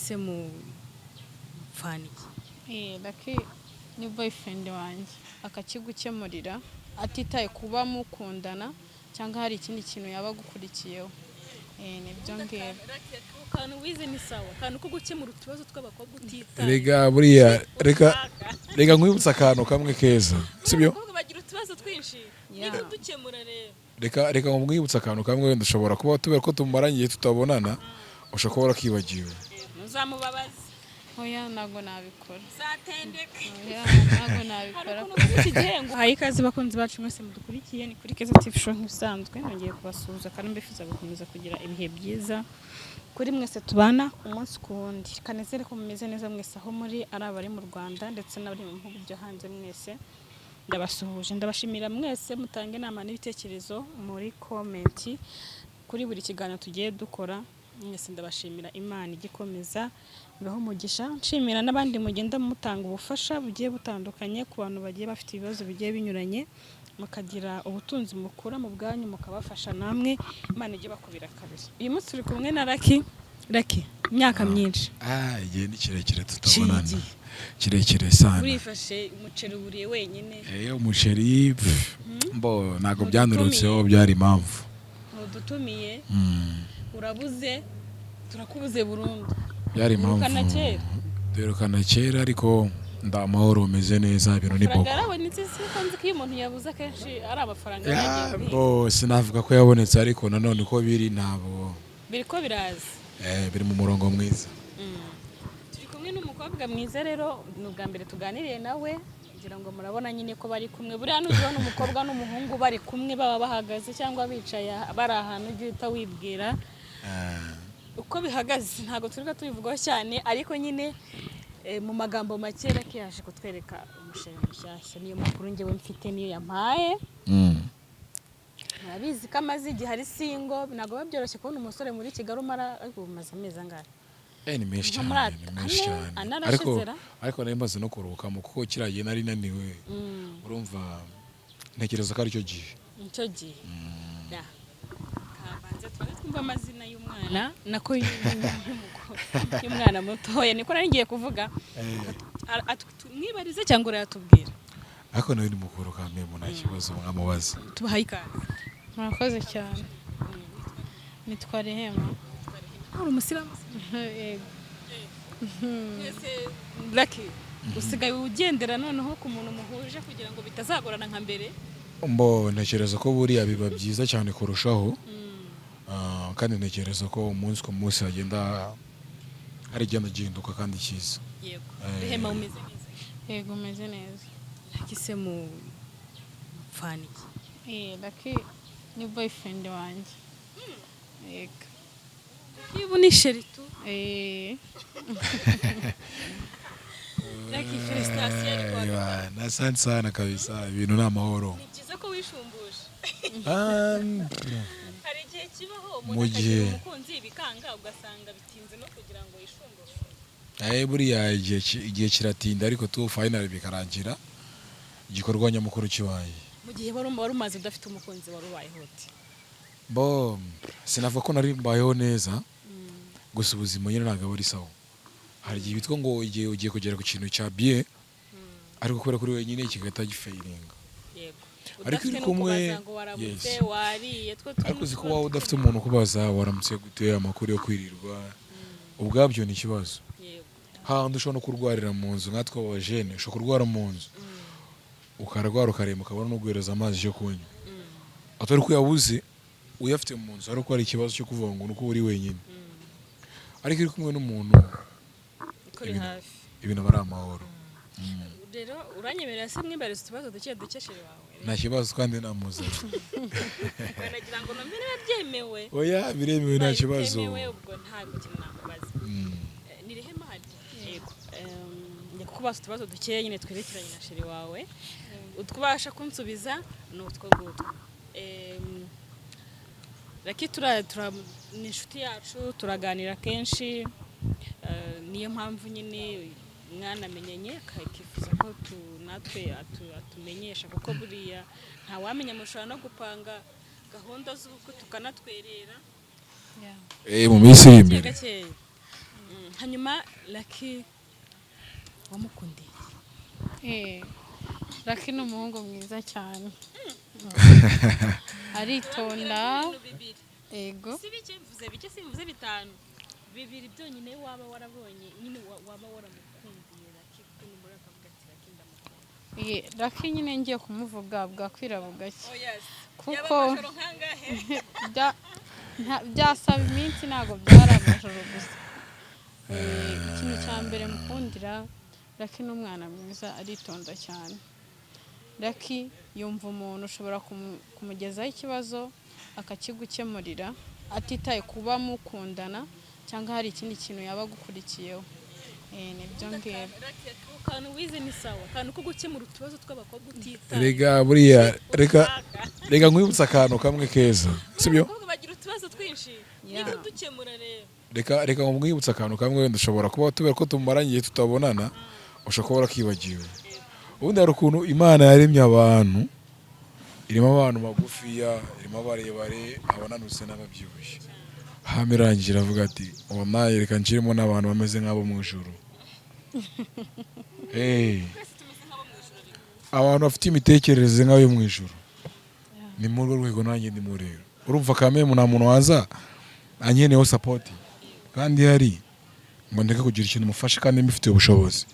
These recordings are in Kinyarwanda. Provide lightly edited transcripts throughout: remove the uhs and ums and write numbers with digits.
Akise mu fani. Lucky ni boyfriend wanjye akakigukemurira atitaye kuba mukundana cyangwa hari ikindi kintu yaba gukurikiyeho. Nibyo ngibyo. Kantu wize ni sawa. Kantu ko gukemura utubazo tw'abakobwa utitaye. Rega buriya rega nkwibutsa akantu kamwe keza sibyo abakobwa bagira utubazo twinshi niba dukemura rero reka nkwibutsa akantu kamwe wenda ushobora kuba tubera ko tumaranye igihe tutabonana ushobora kibagiwe muzamubabaza. Oya ntago nabikora. Zatendeka. Oya ntago nabikora. Hayi ikaze bakunzi bacu mwese mudukurikiye ni kuri Keza TV show nk'isanzwe nongeye kubasuhuza kandi mbifuza gukomeza kugira ibihe byiza kuri mwese tubana umunsi ku wundi. Kanezere ko mumeze neza mwese aho muri ari abari mu Rwanda ndetse n'abari mu bihugu byo hanze mwese ndabasuhuje ndabashimira mwese mutange inama n'ibitekerezo muri comment kuri buri kiganiro tugiye dukora. Mwese ndabashimira Imana igikomeza bibaho umugisha nshimira n'abandi mugenda mutanga ubufasha bugiye butandukanye ku bantu bagiye bafite ibibazo bigiye binyuranye mukagira ubutunzi mukura mu bwanyu mukabafasha namwe Imana ije bakubira kabiri. Uyu munsi turi kumwe na Lucky imyaka myinshi igihe ni kirekire tutabonana kirekire sana urifashe umuceri uburiye wenyine umuceri mbo ntago byanurutseho byari impamvu udutumiye urabuze turakubuze burundu byari impamvu duherukana kera ariko ndamahoro umeze neza ibintu ni boko Fragarawe nitse sikonzi ko umuntu yabuze kenshi ari amafaranga yagiye bo sinavuga ko yabonetse ariko nanone ko biri nabo biriko biraza biri mu murongo mwiza turi kumwe n'umukobwa mwiza rero n'ubwa mbere tuganiriye nawe ngira ngo murabona nyine ko bari kumwe buriya n'ubona umukobwa n'umuhungu bari kumwe baba bahagaze cyangwa bicaye bari ahantu ujye uhita wibwira uko bihagaze ntago turi tubivugaho cyane ariko nyine mu magambo make Lucky yaje kutwereka umushinga mushyashya niyo makuru ngewe mfite niyo yampaye murabizi ko amaze igihe ari singo ntago babyoroshye kubona umusore muri Kigali umara ariko umaze amezi angahe ni menshi cyane ariko nari maze no kuruhuka mu kuko kiragiye nari naniwe urumva ntekereza ko ari cyo gihe kabanze twumva amazina y'umwana nako y'umwana mutoya niko nari ngiye kuvuga mwibarize cyangwa urayatubwira ariko nawe ni mukuru kandi nta kibazo mwamubaza tubahaye ikaze. Murakoze cyane. Nitwa Rehema. Uri umusiramu? Yego. Lucky usigaye ugendera noneho ku muntu muhuje kugira ngo bitazagorana nka mbere mbo ntekereza ko buriya biba byiza cyane kurushaho kandi ntekereza ko umunsi ku munsi hagenda hari igenda gihinduka kandi cyiza. Yego Rehema umeze neza? Yego umeze neza. Akise mu fani. Lucky ni boyfriend wanjye. Yego. Ibu ni sheritu. Lucky felicitation kwa. Asante sana kabisa ibintu ni amahoro. Ni byiza ko wishumbuje. Hari igihe kibaho umuntu akagira umukunzi bikanga ugasanga bitinze no kugira ngo yishumbuje. Buriya igihe kiratinda ariko tu finally bikarangira igikorwa nyamukuru kibaye. Mu gihe wari umaze udafite umukunzi wari ubayeho uti? Bo sinavuga ko nari mbayeho neza gusa ubuzima nyine ntabwo ari sawa. Hari igihe bitwa ngo igihe ugiye kugera ku kintu cya bien ariko kubera kuri wenyine kigahita gifailinga. Yego. Ariko uri kumwe ariko uzi ko wawe udafite umuntu kubaza waramutse gute amakuru yo kwirirwa ubwabyo ni ikibazo. Handi ushobora no kurwarira mu nzu nkatwe abajene ushobora kurwara mu nzu ukarwara ukarema ukabona no guhereza amazi yo kunywa atari ko yabuze uyafite mu nzu ariko ari ikibazo cyo kuvuga ngo nuko uri wenyine ariko uri kumwe n'umuntu ibintu bari amahoro. Rero uranyemerera se mwibariza utubazo dukesheje wawe nta kibazo kandi namuzana nagira ngo nomere byemewe oya biremewe nta kibazo ubwo nta kintu nakubaza ni Rehema hadi yego kubaza utubazo dukeye nyine twerekeranye na sheri wawe utwubasha kunsubiza ni utwo gutwo. Lucky ni inshuti yacu turaganira kenshi niyo mpamvu nyine mwanamenyanye akifuza ko natwe atumenyesha kuko buriya nta wamenya mushobora no gupanga gahunda z'ubukwe tukanatwerera mu minsi iri imbere hanyuma Lucky wamukundiye Lucky ni umuhungu mwiza cyane aritonda ego si bike mvuze bike simvuze bitanu bibiri byonyine waba warabonye nyine waba waramukundiye Lucky kuko muri akavuga ati Lucky ndamukunda Lucky nyine ngiye kumuvuga bwakwira bugake kuko yabamajoro nkangahe byasaba iminsi ntabwo byari amajoro gusa ikintu cya mbere mukundira Lucky ni umwana mwiza aritonda cyane Lucky yumva umuntu ushobora kumugezaho ikibazo akakigukemurira atitaye kuba mukundana cyangwa hari ikindi kintu yaba agukurikiyeho nibyo ngibyo akantu wize ni sawa akantu ko gukemura utubazo tw'abakobwa utitaye rega buriya reka nkwibutsa akantu kamwe keza sibyo abakobwa bagira utubazo twinshi niba dukemura rero reka nkwibutsa akantu kamwe wenda ushobora kuba tubera ko tumaranye igihe tutabonana ushobora kuba warakibagiwe ubundi hari ukuntu Imana yaremye abantu irimo abantu magufiya irimo abarebare abananutse n'ababyibushye hama irangira avuga ati wampaye reka nshiremo n'abantu bameze nk'abo mu ijuru abantu bafite imitekerereze nk'ayo mu ijuru ni muri urwo rwego nanjye ndimo rero urumva kameme nta muntu waza anyeneyeho sapoti kandi hari ngo ndeke kugira ikintu mufashe kandi mbifitiye ubushobozi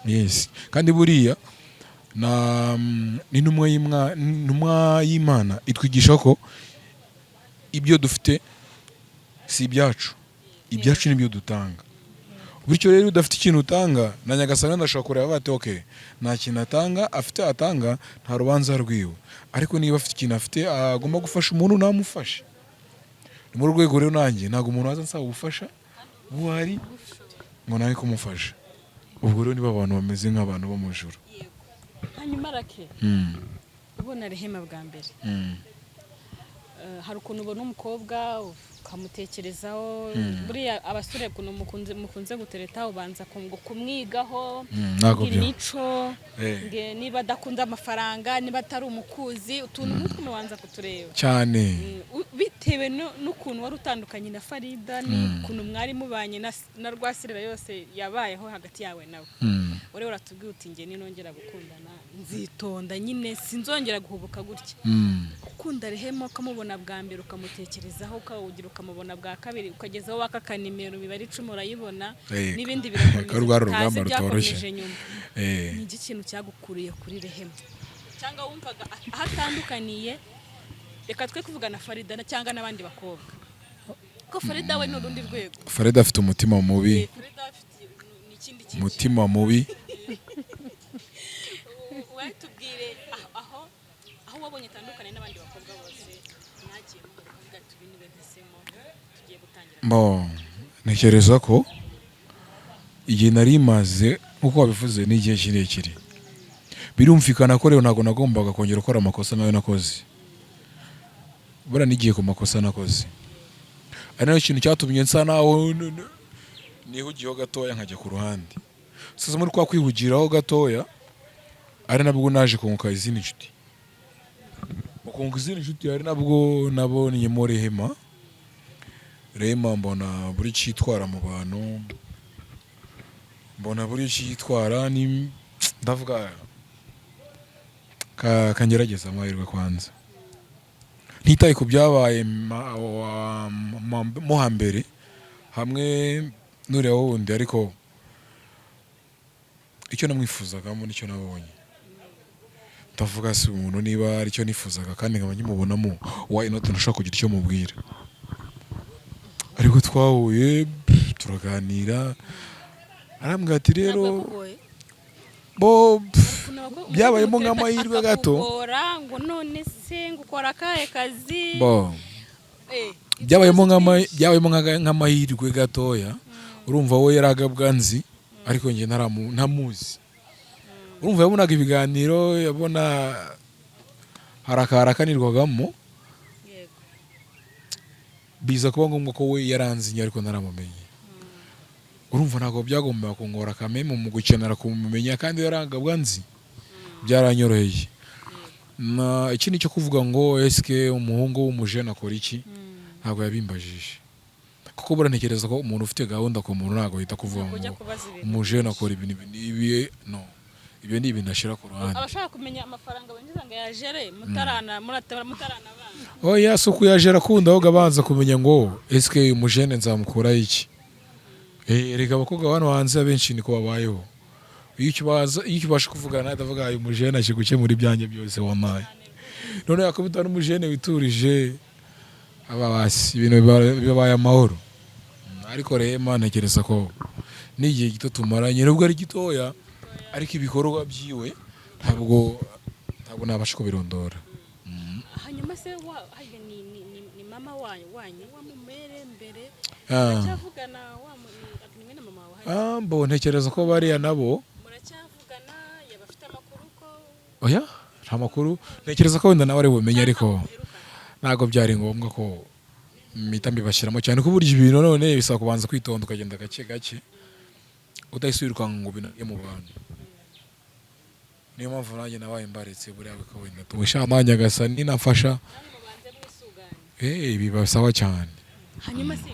yes kandi buriya n'intumwa y'Imana itwigisha ko ibyo dufite si ibyacu nibyo dutanga bityo rero udafite ikintu utanga na Nyagasani ndashobora kureba bati okay nta kintu atanga nta rubanza rwiwe ariko niba afite ikintu afite agomba gufasha umuntu namufashe ni muri rwego rero nanjye ntabwo umuntu waza nsaba ubufasha buhari ngo nawe kumufasha ubwo rero niba abantu bameze nk'abantu bo mu ijuru hanyuma Lucky ubona Rehema bwa mbere hari ukuntu ubona umukobwa ukamutekerezaho buriya abasore ukuntu mukunze gutereta ubanza kumwigaho imico niba adakunda amafaranga niba atari umukuzi utuntu nk'utwo mubanza kutureba cyane bitewe n'ukuntu wari utandukanye na Farida n'ukuntu mwari mubanye na Rwasirira yose yabayeho hagati yawe nawe uri uratubwiye uti nge ninongera gukundana nzitonda nyine sinzongera guhubuka gutya ukunda Rehema ukamubona bwa mbere ukamutekerezaho ukawugira ukamubona bwa kabiri ukagezaho waka nimero mibare 10 urayibona n'ibindi birakomeza byakomeje nyuma ni ikintu cyagukuriye kuri Rehema cyangwa wumvaga ahatandukaniye reka twe kuvugana Farida cyangwa n'abandi bakobwa ko Farida we n'urundi rwego Farida afite umutima mubi umutima mubi tubwire aho wabonye tandukanye n'abandi bakobwa bose mwagiye muvuga tubini bedesemo tugiye gutangira ntekereza ko igihe nari maze nkuko wabivuze ni igihe kirekire birumvikana ko rero ntago nagombaga kongera gukora amakosa nawe nakoze bura nigiye ku makosa nakoze ari nayo ikintu cyatumye nsa naho nihugiyeho gatoya nkajya ku ruhande sasa muri kwa kwihugiraho gatoya ari nabwo naje kunguka izindi nshuti ukunguka izindi nshuti ari nabwo nabonyemo Rehema mbona buri cyitwara mu bantu mbona buri cyitwara ni ndavuga kangerageza amahirwe kwanza ntitaye ku byabaye mo hambere hamwe n'uriya wundi ariko icyo namwifuzagamo nicyo nabonye ndavuga si umuntu niba aricyo nifuzaga kandi nkaba nkimubonamo why not ntashaka kugira icyo mubwira ariko twahuye turaganira arambwira ati rero byabayemo nk'amahirwe gato ngo none se ngukora akahe kazi byabayemo nk'amahirwe gatoya urumva we yaragabwa nzi ariko njye ntamuzi urumva yabonaga ibiganiro yabona harakakanirwagamo biza kuba ngombwa ko we yaranzinye ariko naramumenye urumva ntabwo byagombaga kungora kameme mu gukenera kumumenya kandi yaragabwa nzi byaranyoroheye na ikindi cyo kuvuga ngo eske umuhungu w'umujene akora iki ntabwo yabimbajije kuko burantekereza ko umuntu ufite gahunda ku muntu ntabwo yita kuvuga ngo umujene akora ibintu ibi no ibyo ni ibintu ashira ku ruhande abashaka kumenya amafaranga binjiza ngo yajere mutarana bana oya suku yajera akunda ahubwo abanza kumenya ngo eske umujene nzamukura iki reka abakobwa bano hanze abenshi niko babayeho iyo ubasha kuvugana ndavuga ayo umujene aje gukemura ibyanjye byose wampaye none yakubita n'umujene witurije ababasi ibintu bibaye amahoro ariko rema ntekereza ko n'igihe gito tumaranye nubwo ari gitoya ariko ibikorwa byiwe ntabwo nabasha kubirondora. Hanyuma se ni mama wanyu wamumere mbere muracyavugana mwe na mama wawe mbo ntekereza ko bariya nabo muracyavugana yabafite amakuru ko oya nta makuru ntekereza ko wenda nawe ari bumenye ariko ntabwo byari ngombwa ko mpita mbibashyiramo cyane ko burya ibintu none bisaba kubanza kwitonda ukagenda gake gake udahise wirukanka ngo binajye mu bantu. Niyo mpamvu nanjye nabaye mbaretse buriya wenda tuwisha amanya gasa ninafasha bibasawa cyane. Hanyuma se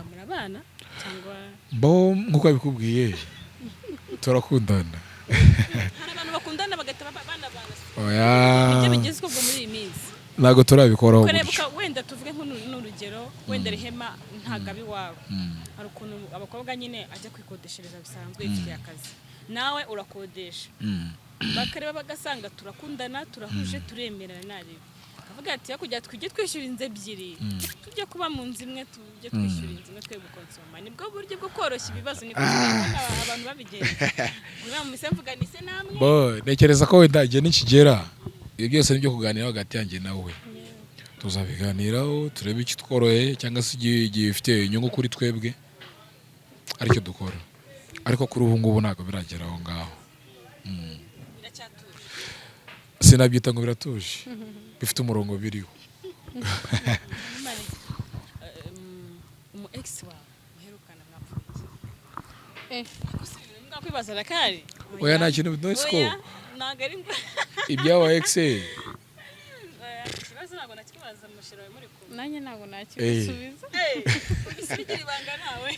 murabana cyangwa bo nkuko babikubwiye turakundana. Hari abantu bakundana bagahita bana oya ibyo bigezweho muri iyi minsi ntabwo turabikoraho kurebuka wenda tuvuge nk'urugero wenda Rehema ntagabi wawe hari ukuntu abakobwa nyine ajya kwikodeshereza bisanzwe ifitiye akazi nawe urakodesha bakareba bagasanga turakundana turahuje turemerana nari kavuga ati yakujya twige twishyura inze ebyiri tujye kuba mu nzu imwe tujye twishyura inzu imwe twe gukonsoma nibwo buryo bwo koroshya ibibazo niko abantu babigenza mwa musemvuga ni se namwe bo nekereza ko wenda igihe nikigera ibyo byose nibyo kuganira hagati yanjye nawe tuzabiganiraho turebe icyo tworoye cyangwa se igihe gifite inyungu kuri twebwe aricyo dukora ariko kuri ubu ngubu ntabwo biragera aho ngaho. Sinabyita ngo biratuje bifite umurongo biriho. Umu ex wa muherukana mwapfuye kwibaza rakari oya nta kintu bidonse ko ntabwo ari ibyawa ex ikibazo ntabwo nakibaza mushira wawe muri kumwe nanjye ntabwo nakigusubiza ubisigira ibanga nawe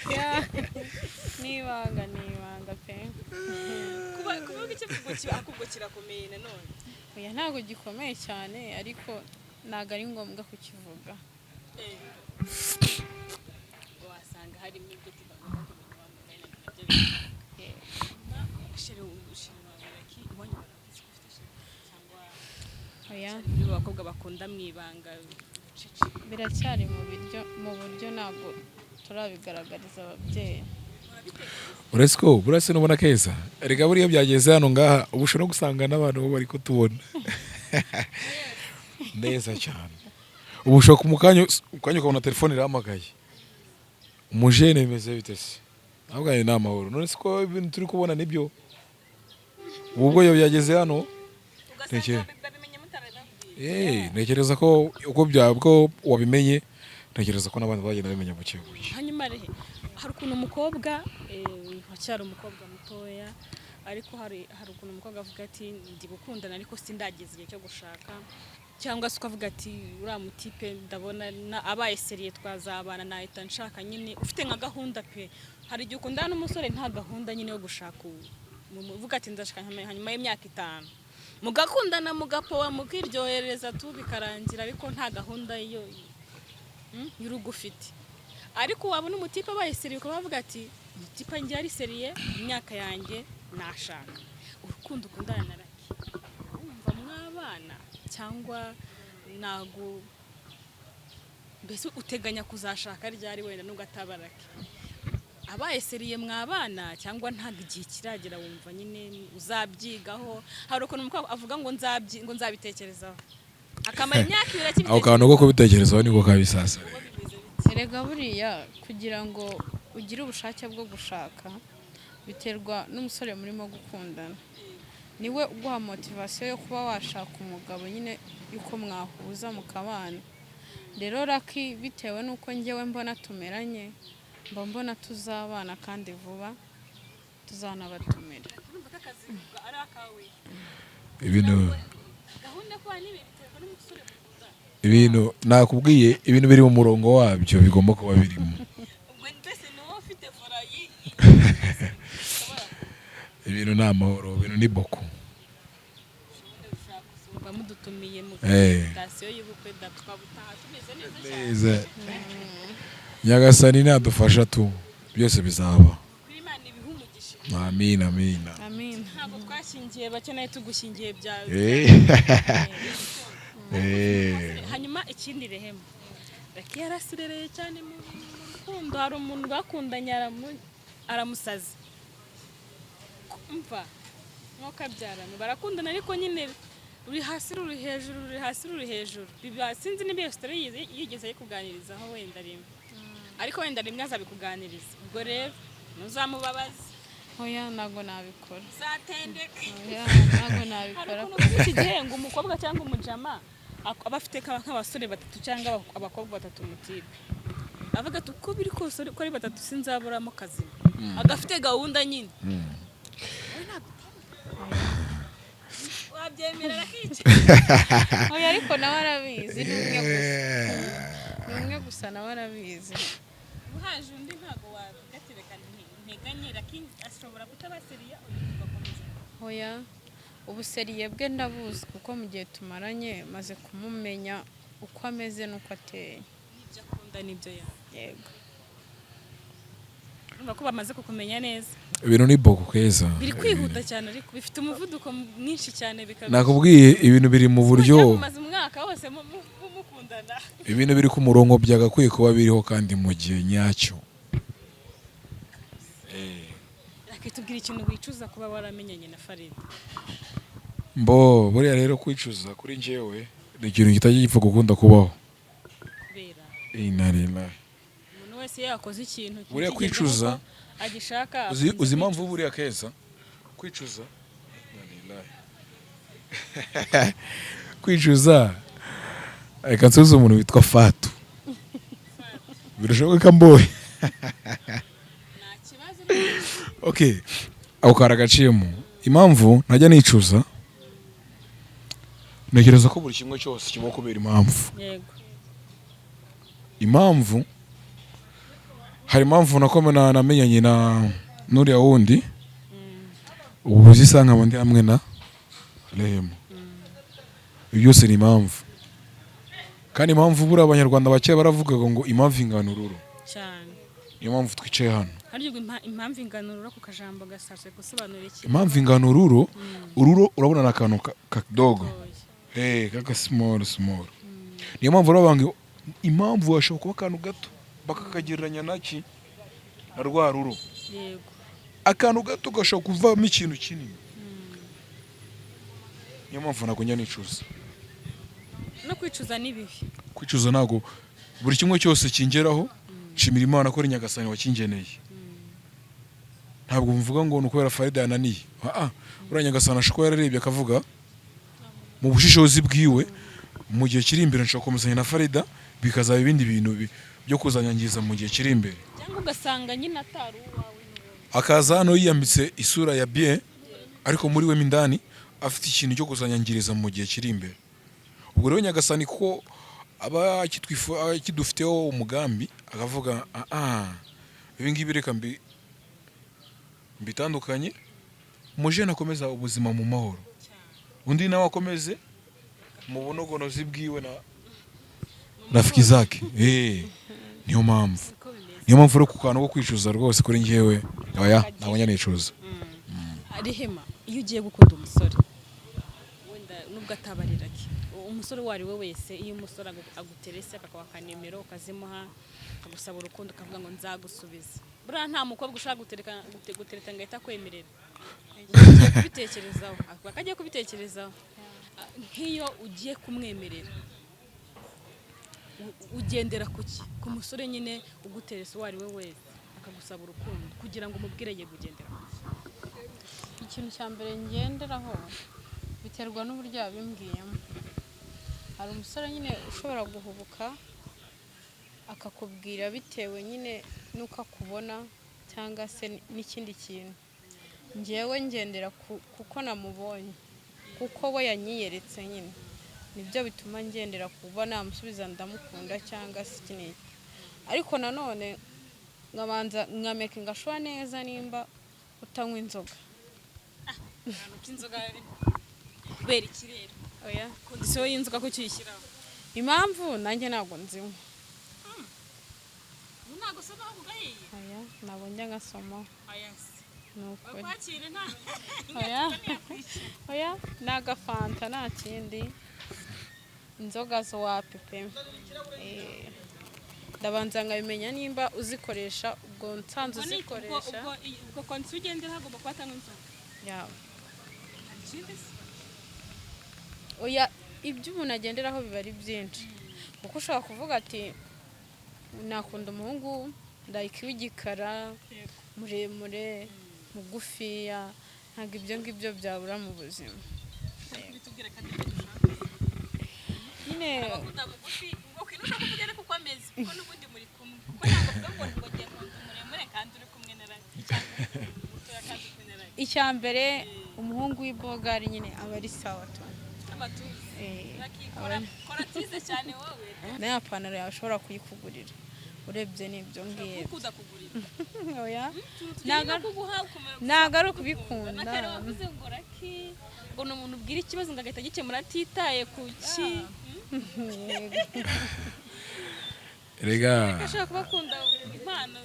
nibanga pe kuvuga icyo akubwo kirakomeye nanone oya ntabwo gikomeye cyane ariko ntabwo ari ngombwa kukivuga wasanga harimo ibyo tugomba kumenya abakobwa bakunda mwibanga biracyari mu buryo ntabwo turabigaragariza ababyeyi. uretse ko burase nubona keza erega buriya byageze hano ngaha ubu ushobora gusanga n'abantu bo bari kutubona neza cyane ubu ushobora ukanya ukabona telefone irahamagaye umujene bimeze bite se ntabwo ari n'amahoro none se ko ibintu turi kubona nibyo ubwo iyo byageze hano ntekereza ko uko wabimenye ntekereza ko n'abandi bagenda bamenya buke buke. Hanyuma rehe hari ukuntu umukobwa wacyari umukobwa mutoya ariko hari ukuntu umukobwa avuga ati ndi gukundana ariko sindageze igihe cyo gushaka cyangwa se ukavuga ati uriya mutipe ndabona abaye seriye twazabana nahita nshaka nyine ufite nka gahunda pe hari igihe ukundana n'umusore nta gahunda nyine yo gushaka uvuga ati ndashaka hanyuma y'imyaka 5 mugakundana mugapowa mukiryohereza tu bikarangira ariko nta gahunda y'urugo ufite ariko wabona umutipe abaye seriye ukavuga ati umutipe njye ari seriye imyaka yanjye nashaka urukundo ukundana na Raki wumva mwabana cyangwa nago mbese uteganya kuzashaka ryari wenda nubwo atabarake abaye seriye mwabana cyangwa ntago igihe kiragera wumva nyine uzabyigaho hari ukuntu umukobwa avuga ngo nzabitekerezaho akamara imyaka 2 akibitekerezaho aho kantu ko kubitekerezaho niko kabisasa erega buriya kugira ngo ugire ubushake bwo gushaka biterwa n'umusore murimo gukundana niwe uguha motivation yo kuba washaka umugabo nyine yuko mwahuza mukabana rero Raki bitewe nuko njyewe mbona tumeranye mbona tuzabana kandi vuba tuzanabatumira ibintu nakubwiye ibintu biri mu murongo wabyo bigomba kuba birimo ibintu ni amahoro ibintu ni boko bamudutumiye mu Eh. sitasiyo y'ubukwe twabutaha tumeze neza neza nyagasani nadufasha tu byose bizaba kuri Imana ibiha umugisha amin amin amin ntabwo twashingiye bakeneye tugushingiye byawe hanyuma ikindi rehema Lucky yarasirereye cyane mu rukundo hari umuntu bakundanye aramusaza umva nk'uko abyaranye barakundana ariko nyine uri hasi ruri hejuru uri hasi ruri hejuru biba sinzi niba iyo story yigeze kuganirizaho wenda rimwe ariko wenda rimwe azabikuganiriza ubwo rero ntuzamubabaze oya ntago nabikora zatendeka oya ntago nabikora iki gihe ngo umukobwa cyangwa umujama aba afite nk'abasore batatu cyangwa abakobwa batatu mu kipe avuga ati uko biri kose ko ari batatu sinzaburamo kazi agafite gahunda nyine wabyemera rakiki oya ariko nawe arabizi ni umwe gusa nawe arabizi uhaje undi ntago wagaterekana nteganye lakini ashobora kutabaseriya ugakomeza oya ubuseriye bwe ndabuzi kuko mu gihe tumaranye maze kumumenya uko ameze n'uko ateye n'ibyo akunda n'ibyo yego urumva ko bamaze kukumenya neza ibintu ni boko keza biri kwihuta cyane ariko bifite umuvuduko mwinshi cyane nakubwiye ibintu biri mu buryo mumaze umwaka wose mukundana ibintu biri ku murongo byagakwiye kuba biriho kandi mu gihe nyacyo tubwira ikintu wicuza kuba waramenyanye na Farida mbo buriya rero kwicuza kuri njyewe ni ikintu kitajya gipfa gukunda kubaho kubera inarina umuntu wese yakoze ikintu buriya kwicuza agishaka uzi impamvu buriya keza kwicuza kwicuza reka nsubize umuntu witwa Fatu birashoboka mboye okay ako karagaciyemo impamvu ntajya nicuza ntekereza ko buri kimwe cyose kiba kubera impamvu yego impamvu hari impamvu nakomena namenyanye na nuriya wundi ubu zisa nkaba ndi hamwe na Rehema ibyo byose ni impamvu kandi impamvu buriya abanyarwanda bake baravugaga ngo impamvu ingana ururo cyane niyo mpamvu twicaye hano haryo impamvu ingana ku kajambo gasashe gusobanura iki impamvu ingana ururo urabona na kantu kadogo kaka small niyo mpamvu urabanga impamvu washobora kuba akantu gato bakakagereranya naki na rwa ruro yego akantu gato gashobora kuvamo ikintu kinini niyo mpamvu ntabwo njya nicuza no kwicuza ni bibi kwicuza ntabwo buri kimwe cyose kingeraho nshimira Imana ko ari Nyagasani wakingeneye ntabwo mvuga ngo ni ukubera Farida yananiye uriya Nyagasani ashobora yararebye akavuga mu bushishozi bwiwe mu gihe kiri imbere nshobora gukomezanya na Farida bikazaba ibindi bintu byo kuzanyangiza mu gihe kiri imbere cyangwa ugasanga nyine atari uwawe akaza hano yiyambitse isura ya bien ariko muri we mindani afite ikintu cyo kuzanyangiriza mu gihe kiri imbere ubwo rero Nyagasani ko aba kidufiteho umugambi akavuga ibi ngibi reka mbitandukanye umujene akomeza ubuzima mu mahoro undi nawe akomeze mu bunogonozi bwiwe na rafiki zake niyo mpamvu rero ku kantu ko kwicuza rwose kuri njyewe ntabwo njya nicuza Rehema iyo ugiye gukunda umusore wenda nubwo atabarira ki umusore uwo ari we wese iyo umusore aguterese akakwaka nimero ukazimuha akagusaba urukundo ukavuga ngo nzagusubiza buriya nta mukobwa ushaka gutereta ngo ahita akwemerera ugiye kubitekerezaho akagiye kubitekerezaho nk'iyo ugiye kumwemerera ugendera ku musore nyine uguterese uwo ari we wese akagusaba urukundo kugira ngo umubwire ye gugendera ikintu cya mbere ngenderaho biterwa n'uburyo yabimbwiyemo hari umusore nyine ushobora guhubuka akakubwira bitewe nyine n'uko akubona cyangwa se n'ikindi kintu ngewe ngendera kuko namubonye kuko we yanyiyeretse nyine nibyo bituma ngendera kuba namusubiza ndamukunda cyangwa se iki ariko nanone nkabanza nkamekinga ashobora neza nimba utanywa inzoga by'inzoga kubera ikirere oya kondisiyo y'inzoga ko cyishyiraho impamvu nanjye ntabwo nzinywa ntabwo usoma aho ugahiye oya ntabwo njya ngasoma ayasi ni ukuri bakwakire nta oya oya ni agafanta nta kindi inzoga zo wapi pe ndabanza nkabimenya nimba uzikoresha ubwo nsanze uzikoresha ubwo kondisiyo ugendera hagomba kuba atanga inzoga yawe ikindi se oya ibyo umuntu agenderaho biba ari byinshi kuko ushobora kuvuga ati nakunda umuhungu like w'igikara muremure mugufiya ntabwo ibyo ngibyo byabura mu buzima bitubwire kandi nyine abakunda mugufi ukwinuka kuvugana kuko ameze kuko n'ubundi muri kumwe kuko ntabwo ngo ngiye kuntu muremure kandi uri kumwe na ragi mutoya kandi uri kumwe na ragi icya mbere umuhungu w'ibogari nyine aba ari sawa tu amatuza kora tize cyane wowe nayo panaro yawe ushobora kuyikugurira urebye n'ibyo ngibyo ukuza kugurira oya ntabwo ari ukubikunda nakare wavuze ngo raki ngo ni umuntu ubwira ikibazo ngo agahita agikemura atitaye ku ki rega ashaka kuba akunda impano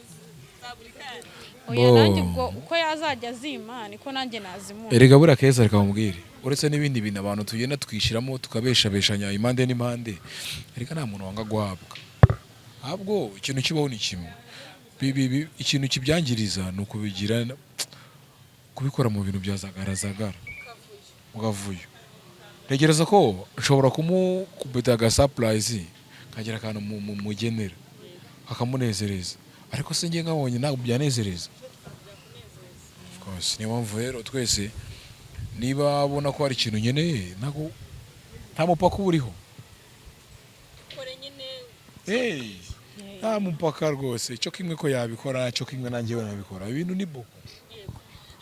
za buri kanya oya nanjye ubwo uko yazajya azima niko nanjye nazimuha erega buriya keza reka bamubwire uretse n'ibindi bintu abantu tugenda twishyiramo tukabeshabeshanya impande n'impande erega nta muntu wanga guhabwa ahubwo ikintu kibaho ni kimwe ikintu kibyangiriza ni ukubigira kubikora mu bintu bya zagarazagara mugavuyo ntegereza ko nshobora kumukubita aga surprise kagira akantu mugenera akamunezereza ariko se ngiye nkabonye ntabwo byanezereza of course niyo mpamvu rero twese niba abona ko hari ikintu nkeneye ntabwo nta mupaka uba uriho nta mupaka rwose cyo kimwe ko yabikora cyo kimwe nanjye we nabikora ibintu ni boko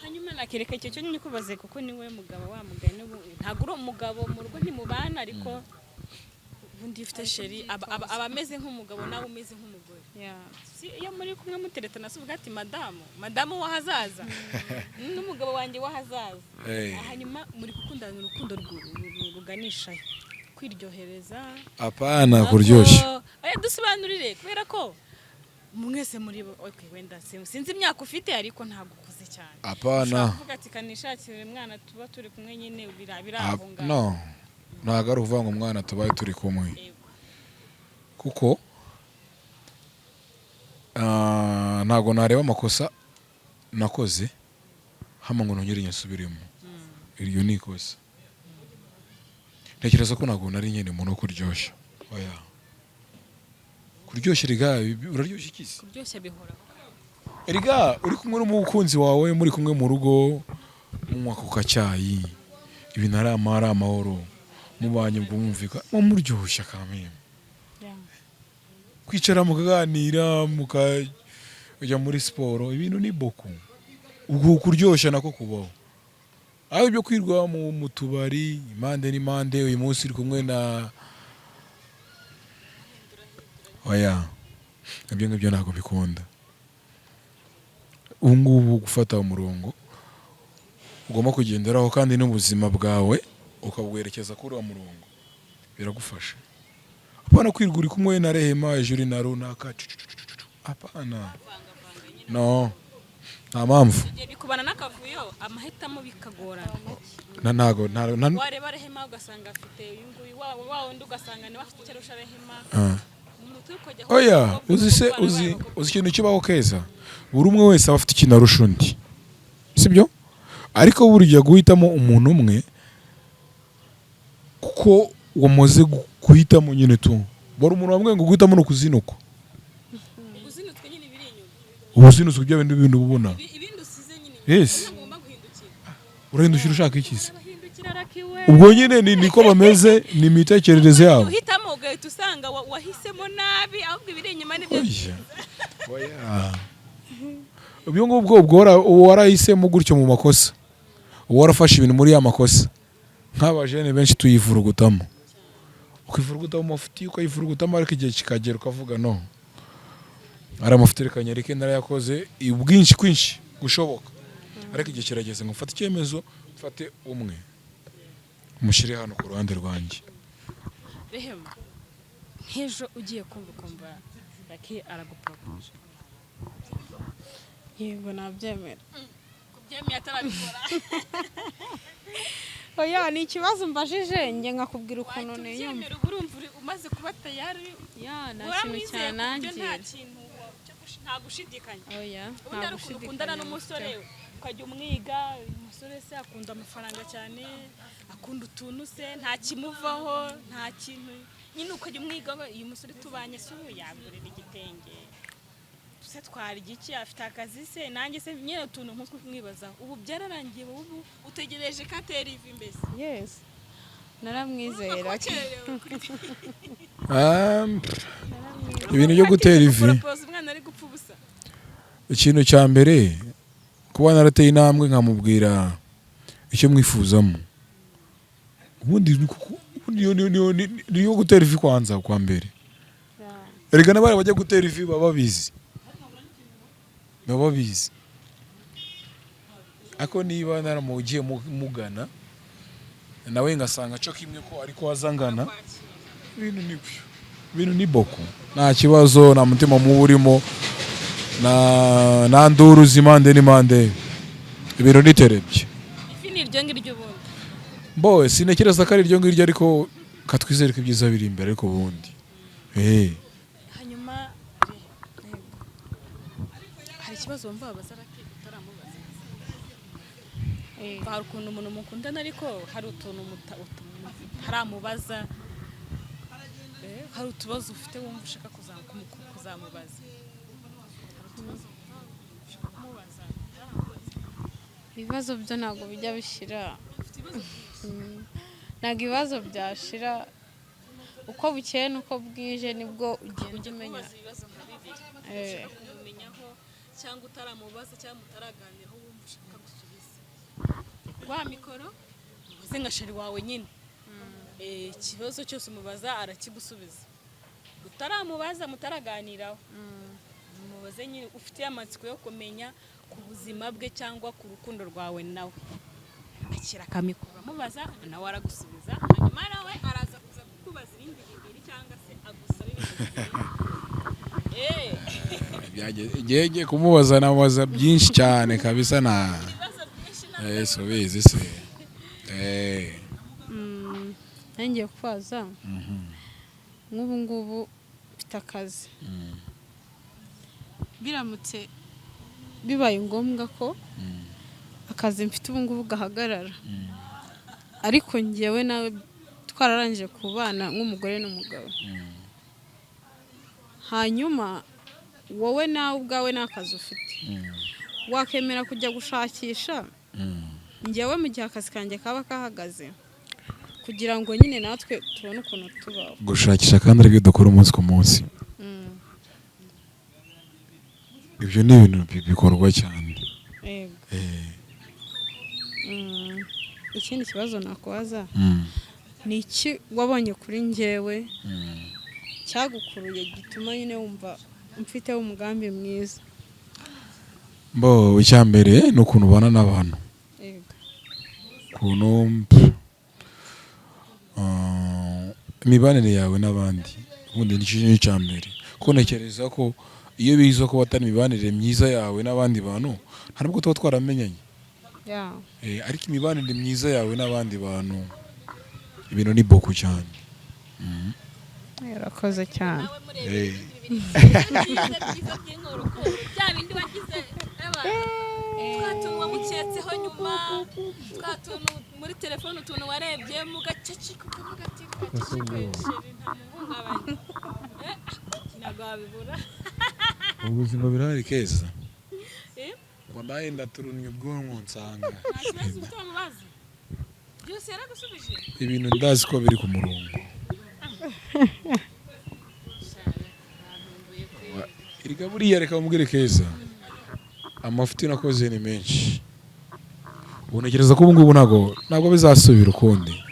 hanyuma nakereka icyo cyo nyine kubaze kuko niwe mugabo wa mugani ntabwo uri umugabo mu rugo ntimubana ariko ubundi ufite sheri aba ameze nk'umugabo nawe umeze nk'umugore iyo muri kumwe muteretana se uvuga ati madamu w'ahazaza n'umugabo wanjye w'ahazaza hanyuma muri gukundana urukundo ruganisha kwiryohereza apana kuryoshya dusobanurire kubera ko mwese muri wenda sinzi imyaka ufite ariko ntabwo ukuze cyane apana uvuga ati kanishakire umwana tuba turi kumwe nyine birahunga no ntabwo ari ukuvuga ngo umwana tubaye turi kumwe kuko ntabwo nareba amakosa nakoze hama ngo nongere nyasubiremo iryo ni ikosa ntekereza ko ntabwo nari nyine umuntu wo kuryoshya oya kuryoshya riga uraryoshya ikisi kuryoshya bihora riga uri kumwe n'umukunzi wawe muri kumwe mu rugo munywa ku kacyayi ibintu ari amahoro mubanye bwumvika muryoshya kameme kwicara mukaganira mukajya muri siporo ibintu ni boko ubwo kuryoshya nako kubaho aho ibyo kwirwa mu tubari impande n'impande uyu munsi uri kumwe na oya ibyo ngibyo ntabwo bikunda ubu ngubu gufata umurongo ugomba kugenderaho kandi n'ubuzima bwawe ukabwerekeza kuri uwo murongo biragufasha apana kwirwa uri kumwe na Rehema hejuru na runaka apana no nta mpamvu bikubana n'akavuyo amahitamo bikagorana ntago wareba Rehema ugasanga afite uyu nguyu wa wundi ugasanga niwe afite icyo arusha Rehema oya uzi ikintu kibaho keza buri umwe wese aba afite ikintu arusha undi sibyo ariko burya guhitamo umuntu umwe kuko wamaze guhitamo nyine tu bari umuntu wambwiye ngo guhitamo no kuzinukwa uzinutswe nyine biri inyuma ubuzinutswe bya bintu ubona ibindi usize nyine yes ugomba guhindukira urahindukira ushaka iki ubwo nyine niko bameze ni imitekerereze yabo uhitamo ugahita usanga wahisemo nabi ahubwo ibiri inyuma nibyo ubwo ngubwo warahisemo gutyo mu makosa warafashe ibintu muri ya makosa nk'abajene benshi tuyivurugutamo ukivurugutamo amafuti ukayivurugutamo ariko igihe kikagera ukavuga no ari amafuti reka nyareke narayakoze ubwinshi kwinshi gushoboka ariko igihe kirageze ngo mfate icyemezo mfate umwe mushyire hano ku ruhande rwanjye. Rehema nk'ejo ugiye kumva Lucky aragupropose. yego nabyemera. Kubyemeye atarabikora. Oya ni ikibazo mbajije njye nkakubwira ukuntu niyumva. Urumva umaze kuba tayari Ya nta kintu cyanangira. Nta gushidikanya. Oya Ubundi ari ukuntu ukundana n'umusore ukajya umwiga, umusore se akunda amafaranga cyane, akunda utuntu se nta kimuvaho, nta kintu nyine ukajya umwiga uyu musore tubanye se ubu yagurira igitenge se twara igiki afite akazi se nanjye se nyine utuntu nk'utwo kumwibazaho. Ubu byararangiye ubu utegereje ko atera ivi mbese. Yes naramwizera. Ibintu byo gutera ivi, umwana ari gupfa ubusa. ikintu cya mbere kuba narateye intambwe nkamubwira icyo mwifuzamo, ubundi niyo gutera ivi kwanza kwa mbere. Erega n'abari bajya gutera ivi baba babizi, ako niba naramugiye mugana nawe ngasanga cyo kimwe ko ariko wazangana ibintu ni boko, nta kibazo, nta mutima mubi urimo, nta nduru z'imande n'imande, ibintu niterebye. Ifi ni iryo ngiryo ubundi Bowe sinekereza ko ari iryo ngiryo, ariko katwizere ko ibyiza biri imbere, ariko ubundi hanyuma hari ikibazo wumva wabaza Lucky utaramubaza. Hari ukuntu umuntu mukundana ariko hari utuntu utaramubaza, hari utubazo ufite wumva ushaka kuzamubaza. Ibibazo byo ntabwo bijya bishira. Ntabwo ibibazo byashira, uko bukeye n'uko bwije nibwo ugenda umenya. Kumenyaho cyangwa utaramubaza cyangwa mutaraganiraho wumva ushaka gusubiza. Wa mikoro uze nka sheri wawe nyine. Ikibazo cyose umubaza arakigusubiza. Utaramubaza mutaraganiraho. Umubaze nyine ufite amatsiko yo kumenya ku buzima bwe cyangwa ku rukundo rwawe nawe. Akira kamikoro amubaza nawe aragusubiza, hanyuma nawe araza kuza kukubaza ibindi bibiri cyangwa se agusaba ibindi. Ngenge kumubaza namubaza byinshi cyane kabisa, na Yesu bizi se. Ngiye kubaza nk'ubu ngubu mfite akazi, biramutse bibaye ngombwa ko akazi mfite ubu ngubu gahagarara, ariko njyewe nawe twararangije kubana nk'umugore n'umugabo, hanyuma wowe nawe ubwawe nta kazi ufite, wakemera kujya gushakisha njyewe mu gihe akazi kanjye kaba kahagaze, kugira ngo nyine natwe tubone ukuntu tubaho? Gushakisha kandi aribyo dukora umunsi ku munsi. Ibyo ni ibintu bikorwa cyane. Ikindi kibazo nakubaza ni iki wabonye kuri njyewe cyagukuruye gituma nyine wumva mfiteho umugambi mwiza? Icya mbere ni ukuntu ubana n'abantu, ukuntu imibanire yawe n'abandi, ubundi ni ikintu cya mbere. Kuko ntekereza ko iyo biza ko watari imibanire myiza yawe n'abandi bantu nta nubwo tuba twaramenyanye. Ariko imibanire myiza yawe n'abandi bantu ibintu ni boko cyane. Yarakoze cyane. Twatunwa muketseho nyuma, twatuntu muri telefone utuntu warebye mu gaceceka ukavuga ati sheri nta muhungabanye. Ntabwo wabibura. Ubuzima birahari keza. Wabaye ndaturunye ubwonko nsanga. Nta kibazo ufite wamubaza. Byose yaragusubije. Ibintu ndazi ko biri ku murongo. Iriga buriya reka mubwire keza, amafuti nakoze ni menshi. Ubonekereza ko ubu ngubu ntabwo bizasubira ukundi.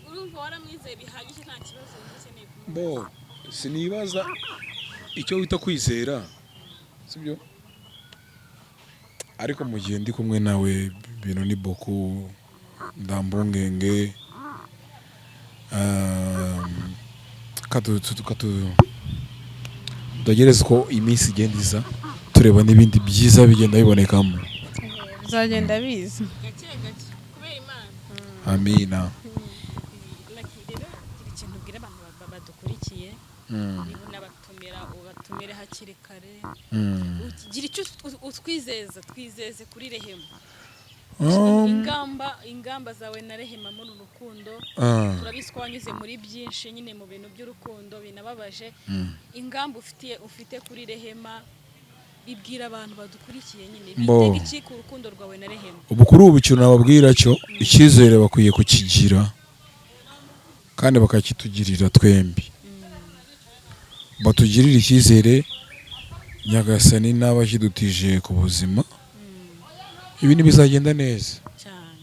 Urumva waramwizeye bihagije nta kibazo ukeneye. Sinibaza icyo wita kwizera, sibyo? ariko mu gihe ndi kumwe nawe ibintu ni boku ndambungenge tutegereze ko iminsi igenda iza tureba n'ibindi byiza bigenda bibonekamo. bizagenda biza gake gake kubera Imana. Amina. Lucky, rero gira ikintu ubwira abantu badukurikiye niba unabatumira ubatumire hakiri kare gira icyo twizeze kuri Rehema. ingamba zawe na Rehema muri urukundo turabizi ko wanyuze muri byinshi nyine mu bintu by'urukundo binababaje. ingamba ufite kuri Rehema bibwira abantu badukurikiye nyine bitega iki ku rukundo rwawe na Rehema. ubu kuri ubu ikintu nababwira cyo icyizere bakwiye kukigira kandi bakakitugirira twembi. Batugirire icyizere Nyagasani n'abakidutije ku buzima ibintu bizagenda neza cyane.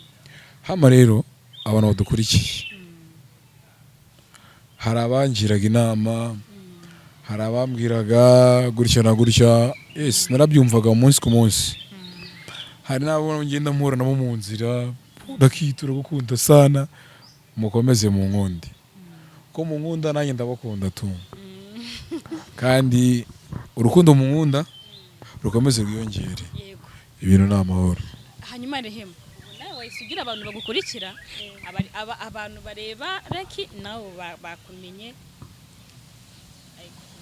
hama rero abantu badukurikiye hari abangiraga inama hari abambwiraga gutya na gutya yes narabyumvaga umunsi ku munsi. hari n'abo ngenda mpura nabo mu nzira ndakitura gukunda sana mukomeze mu nkundi ko mu nkunda nanjye ndabakunda tu kandi urukundo mu nkunda rukomeze rwiyongere ibintu ni amahoro. hanyuma Rehema nawe wayisugira abantu bagukurikira abantu bareba Lucky nawe bakumenye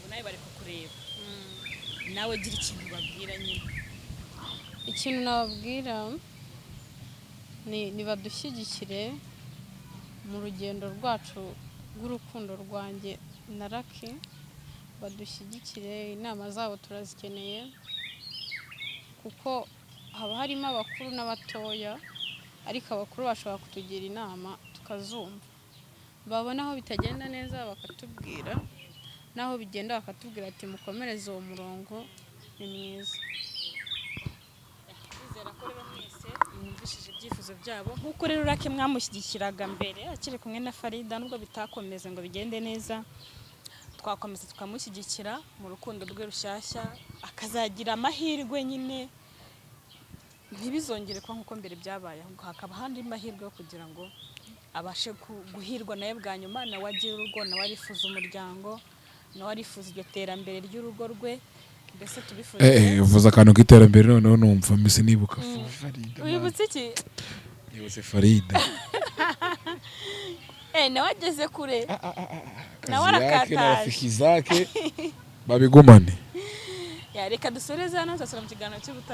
nawe bari kukureba nawe gira ikintu babwira nyine. ikintu nababwira ni badushyigikire mu rugendo rwacu rw'urukundo rwanjye na Lucky. Badushyigikire, inama zabo turazikeneye kuko haba harimo abakuru n'abatoya ariko abakuru bashobora kutugira inama tukazumva, babona aho bitagenda neza bakatubwira, naho bigenda bakatubwira ati mukomereze uwo murongo ni mwiza. Twizera ko rero mwese mwumvishije ibyifuzo byabo nk'uko rero Lucky mwamushyigikiraga mbere akiri kumwe na Farida nubwo bitakomeze ngo bigende neza twakomeza tukamushyigikira mu rukundo rwe rushyashya akazagira amahirwe nyine ntibizongere kuba nk'uko mbere byabaye ahubwo hakaba handi mahirwe yo kugira ngo abashe guhirwa nawe bwa nyuma nawe agira urugo nawe arifuza umuryango nawe arifuza iryo terambere ry'urugo rwe mbese tubifuza. Uvuze akantu k'iterambere noneho numva mbese nibuka Farida. Wibutse iki? Nibutse Farida. Nawe ageze kure nawe arakataje na rafiki zake babigumane. Reka dusoreze hano tuzasura mu kiganiro cy'ubutaha.